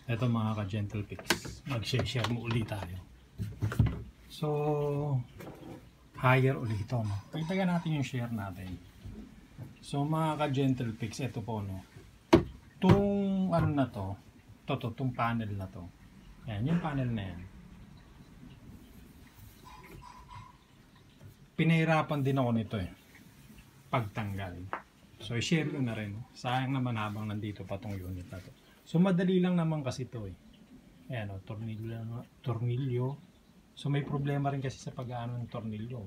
Ito mga ka-Gentle Pix, mag-share mo ulit tayo. So, higher ulit ito, no? Pagtagan natin yung share natin. So, mga ka-Gentle Pix, ito po, no? Itong, ano na to, itong panel na to. Yan, yung panel na yan. Pinahirapan din ako nito eh. Pagtanggal. So, i-share ko na rin. Sayang naman habang nandito pa tong unit na to. So, madali lang naman kasi ito eh. Ayan o, tornilyo. So, may problema rin kasi sa pag-aano ng tornilyo.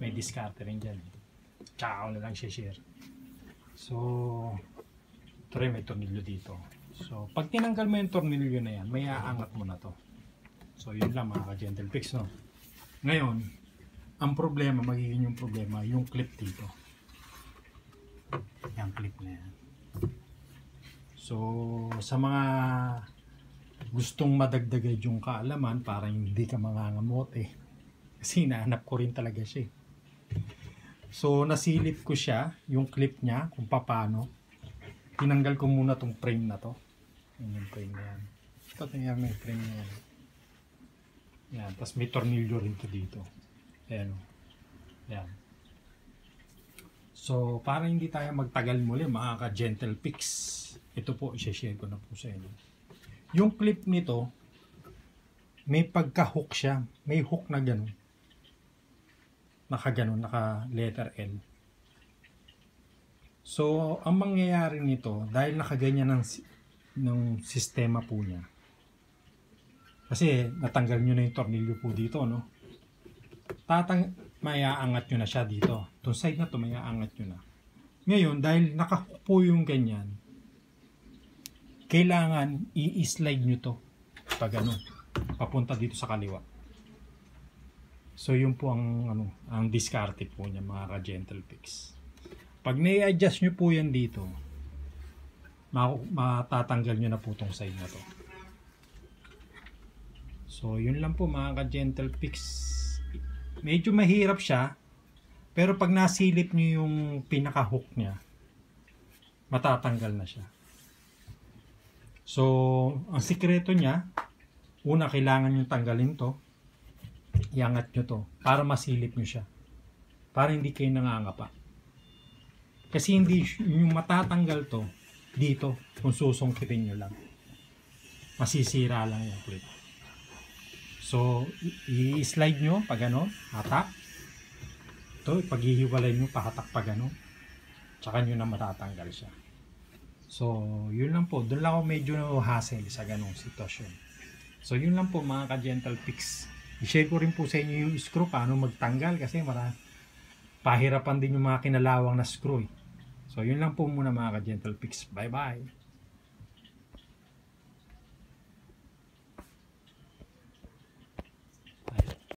May diskarte rin dyan. Tsaka ako na lang share. So, ito rin may tornilyo dito. So, pag tinanggal mo yung tornilyo na yan, may aangat mo na to. So, yun lang mga ka-Gentle Pix, no? Ngayon, ang problema, magiging yung problema, yung clip dito. Yung clip na yan. So, sa mga gustong madagdagay yung kaalaman para hindi ka mangangamote, kasi hinahanap ko rin talaga siya. So, nasilip ko siya, yung clip niya, kung paano. Tinanggal ko muna tong frame na to. Yan yung frame na yan. Ito, tingnan mo yung frame na yan. Yan, tapos may tornilyo rin to dito. Ayan. Yan. So, para hindi tayo magtagal muli, mga ka-Gentle Pix, ito po, i-share ko na po sa inyo. Yung clip nito, may pagka-hook siya. May hook na gano'n. Naka-gano'n, naka-letter L. So, ang mangyayari nito, dahil nakaganyan ng sistema po niya. Kasi, natanggal nyo na yung tornilyo po dito, no? Maiaangat nyo na siya dito. Itong side na to, maiaangat nyo na. Ngayon, dahil naka-hook po yung ganyan, kailangan i-slide nyo to pag ano, papunta dito sa kaliwa. So yun po ang diskarte po niya mga ka-Gentle Pix. Pag na-i-adjust nyo po yan dito, matatanggal nyo na po tong side na to. So yun lang po mga ka-Gentle Pix. Medyo mahirap siya, pero pag nasilip nyo yung pinaka-hook niya, matatanggal na siya. So, ang sikreto niya, una kailangan nyo tanggalin to, iangat nyo to, para masilip nyo siya. Para hindi kayo nangangapa. Kasi hindi yung matatanggal to, dito, kung susungkitin nyo lang. Masisira lang yung clip. So, i-slide nyo, pag ano, hatak. Ito, paghihiwalay nyo, pahatak pag ano. Tsaka nyo na matatanggal siya. So, yun lang po. Doon lang ako medyo hassle sa ganong sitwasyon. So, yun lang po mga ka-Gentle Pix. I-share ko rin po sa inyo yung screw, paano magtanggal kasi pahirapan din yung mga kinalawang na screw. So, yun lang po muna mga ka-Gentle Pix. Bye-bye!